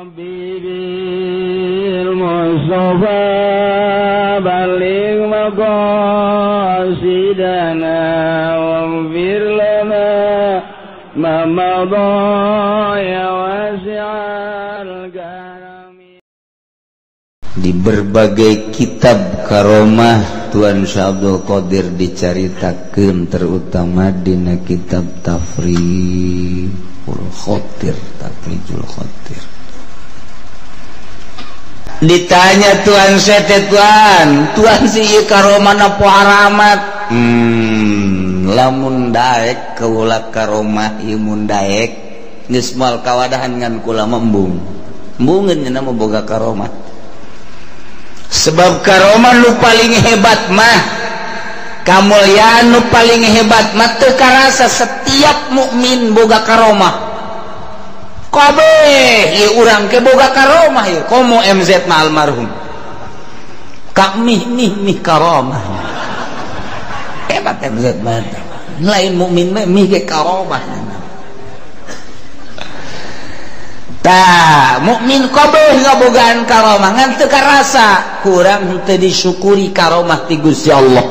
Bibil Mustafa balik maqasidana waghfir lana ma madha ya wasi'al karami. Di berbagai kitab karomah Tuan Syah Abdul Qadir dicaritakeun, terutama dina kitab Tafrijul Khatir. Ditanya Tuan Sete, Tuan si karomah napa haramat? Lamun daek kaula karomah ieu mun daek geus moal kawadahan ngan kula embung. Embungeun nya mah boga karomah. Sebab karomah nu paling hebat mah, kamuliaan nu paling hebat mah teu karasa setiap mukmin boga karomah. Kabeh ieu urang ke boga karomah ieu. Komo MZ mah almarhum. Kak mih karomah. Hebat MZ mah. Lain mukmin mah mih ge karomah. Tah, mukmin kabeh ngabogaan karomah ngan teu karasa, kurang teu disyukuri karomah ti Gusti Allah.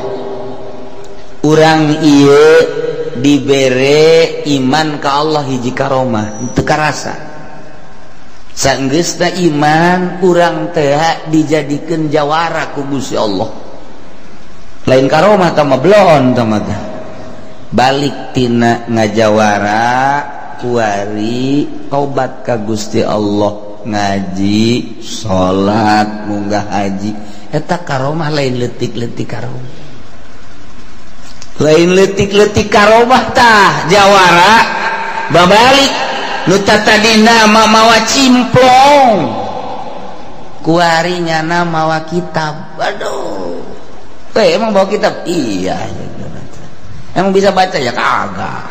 Urang ieu dibere iman ka Allah hiji karomah teu karasa. Saenggeusna iman urang teh dijadikeun jawara ku Gusti Allah. Lain karomah tah mah belon tah mah. Balik tina ngajawara kuari tobat ka Gusti Allah, ngaji, salat, munggah haji. Eta karomah lain leutik-leutik karomah. Lain leutik-leutik karomah tah jawara babalik nu tadina mawa cimplong kuari nyana mawa kitab. Aduh, emang bawa kitab? Iya. Emang bisa baca? Ya kagak.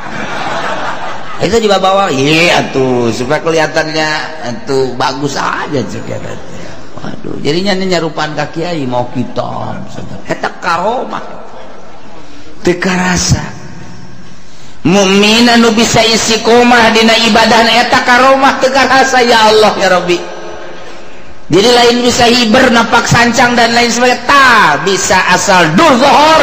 Itu dibawa, iya atuh supaya kelihatannya atuh bagus aja juga. Waduh, jadinya nyarupan ka kiai mau kitab. Eta karomah teu karasa. Mukmin anu bisa istiqomah dina ibadah eta karomah teu karasa. Ya Allah ya Rabbi. Jadi lain bisa hiber napak sancang dan lain sebagainya, tah bisa asal dul zuhur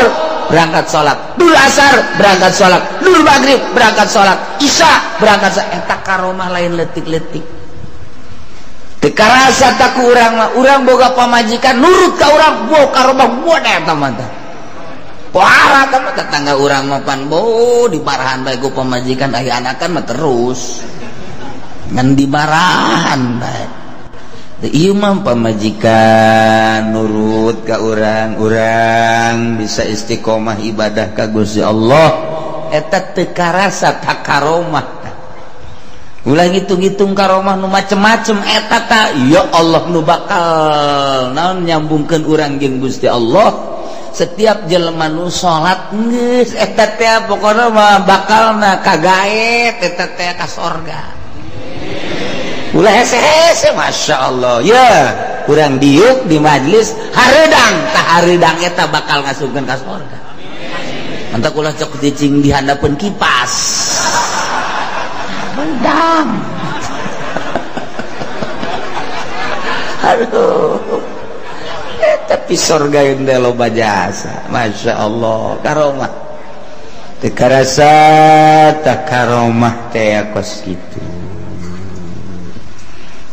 berangkat sholat, dul asar berangkat sholat, dul maghrib berangkat sholat, isya berangkat sholat. Eta karomah lain letik-letik. Teu karasa tak ku urang mah, urang boga pamajikan nurut ka urang, boga karomah buat eta mah. Wah, kan tetangga urang mah pan dibarahan bae ku pamajikan, aya anakan mah terus ngan dibarahan bae. Ieu mah pamajikan nurut ka urang bisa istiqomah ibadah ka Gusti Allah, eta teu karasa ka karomah. Ulah ngitung-ngitung karomah nu macem-macem eta tah ya Allah nu bakal naon nyambungkeun urang jeung Gusti Allah. Setiap jelema nu salat geus eta teh pokona mah bakalna kagaet, eta teh ka surga. Ulah hese-hese Masya Allah ya, urang diuk di majlis hareudang, tah hareudang eta bakal ngasupkeun ka surga. Mantap ulah cok cicing di handapeun kipas mendang. Aduh, tapi surga yang loba jasa. Masya Allah karomah teu karasa tak karomah teh kos kitu.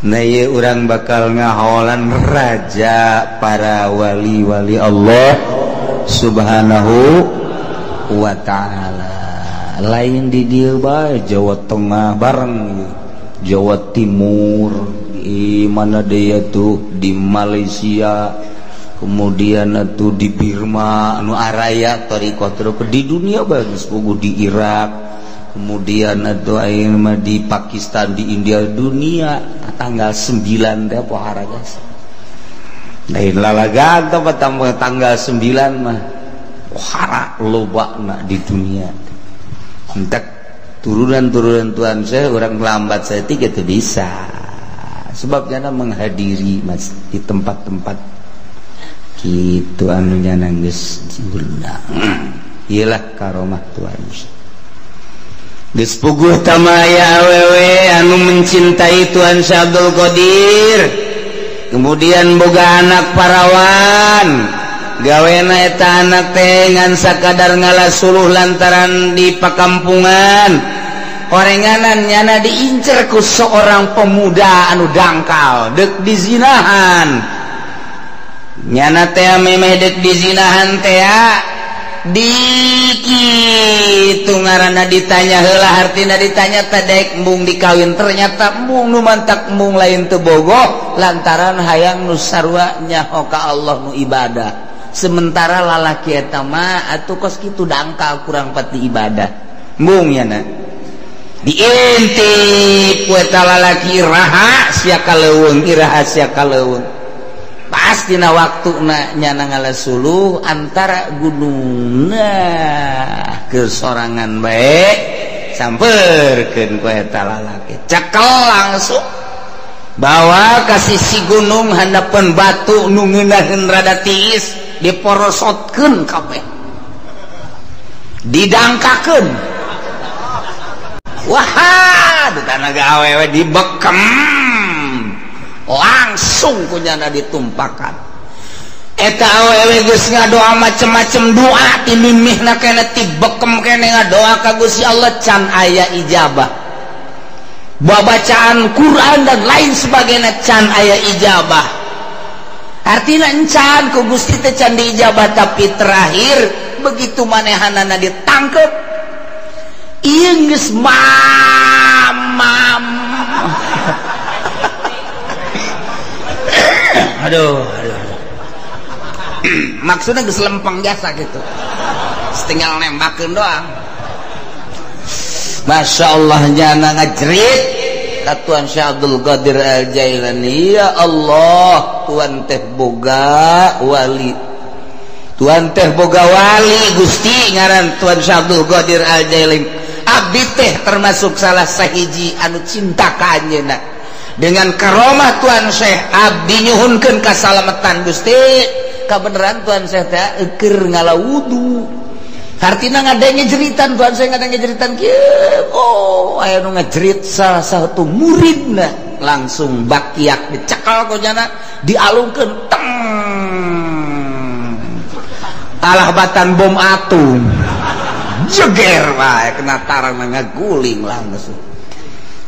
Nah ieu urang bakal ngaholan raja para wali-wali Allah subhanahu wa ta'ala. Lain di dieu bae Jawa Tengah bareng Jawa Timur, mana dia tuh di Malaysia, kemudian atuh di Birma anu araya tarikah terus di dunia bagus puguh di Irak, kemudian atuh ayeuna mah di Pakistan, di India, dunia tanggal 9 teh pohara guys. Lain lalagan tanggal 9 mah pohara lobana di dunia. Entek turunan-turunan Tuhan saya orang lambat saya tiga itu bisa. Sebabnya menghadiri mas di tempat-tempat gitu anunya nangis diundang. Iyalah karomah Tuhan. geus puguh tamaya awewe anu mencintai Tuan Syekh Abdul Qadir, kemudian boga anak parawan, gawena eta anak teh ngan sakadar ngalasuluh lantaran di pakampungan orenganan nyana diincer ku seorang pemuda anu dangkal dek dizinahan, nyana teh memeh dek dizinahan teh dikitu ngaranna ditanya heula hartina ditanya tadek embung dikawin ternyata embung nu mantak embung lain teu bogoh lantaran hayang nu sarua nyaho ka Allah nu ibadah, sementara lalaki eta mah atuh kos kitu dangkal kurang pati ibadah embung nyana diintip ku eta lalaki rahasia kaleuweung rahasia kaleuweung pas dina waktuna nyana ngalasuluh antara gunungna ke sorangan bae sampeurkeun ku eta lalaki cekel langsung bawa ka sisi gunung handapeun batu nu ngeunaheun rada tiis diporosotkeun kabeh didangkakeun wah tanaga awewe dibekem langsung kunyana ditumpakan eta awewe geus ngadoa macem-macem doa ti mimihna kene ti bekem kene ngadoa ka Gusti Allah can aya ijabah, bacaan Quran dan lain sebagainya can aya ijabah, artina encan ku Gusti teh can diijabah tapi terakhir begitu manehanana ditangkep ieu geus mamam aduh maksudnya geus lempeng biasa gitu tinggal nembakeun doang. Masya Allah nyana ngajrit Tuan Syekh Abdul Qadir Al-Jailani, ya Allah Tuan teh boga wali, Tuan teh boga wali Gusti ngaran Tuan Syekh Abdul Qadir Al-Jailani, abdi teh termasuk salah sahiji anu cinta ka anjeunna. Dengan karomah Tuan Syekh abdi nyuhunkeun kasalamatan Gusti, kabeneran Tuan Syekh teh keur ngalawudu, artina ngadenge jeritan Tuan Syekh ngadenge jeritan kieu oh aya nu ngajerit salah satu muridna langsung bakiak dicekal ku nyana dialungkeun teng alah batan bom atom jeger wae kena tarang ngaguling langsung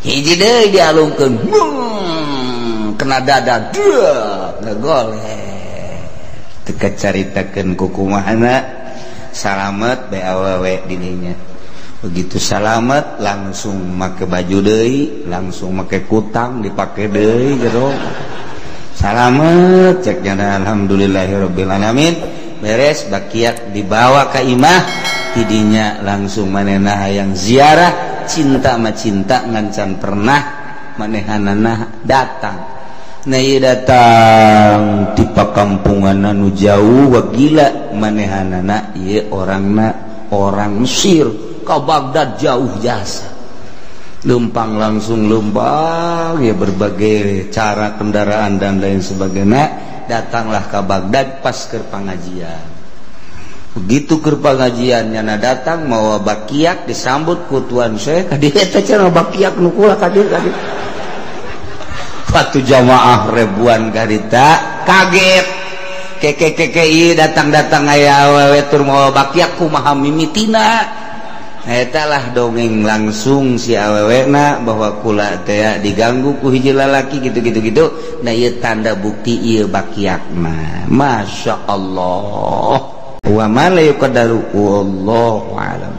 hiji deui dialungkeun kena dada deuh ngagoleh teu kacaritakeun ku kumahana salamet bae awewe dininya begitu salamet langsung make baju deui langsung make kutang dipake deui jero salamet cek nyana alhamdulillahirabbil alamin beres bakiak dibawa ka imah tidinya langsung manehna hayang ziarah cinta mah cinta ngancan pernah manehanana datang nah ieu datang di pakampungan anu jauh wa gila manehanana ieu orangna orang Mesir ka Baghdad jauh jasa lumpang langsung lumpang ya berbagai cara kendaraan dan lain sebagainya datanglah ke Baghdad pas keur pangajian. Begitu keur pangajian nyana datang mawa bakiak disambut ku Tuan Syekh kadi eta cenah bakiak nu kula kadir patu jamaah ribuan karita kaget keke ieu datang-datang aya awewe tur mawa bakiak kumaha mimitina eta lah dongeng langsung si awewena bahwa kula teh diganggu ku hiji lalaki gitu nah ieu tanda bukti ieu bakiakna masyaallah wa ma la yuqaddaru wallahu a'lam.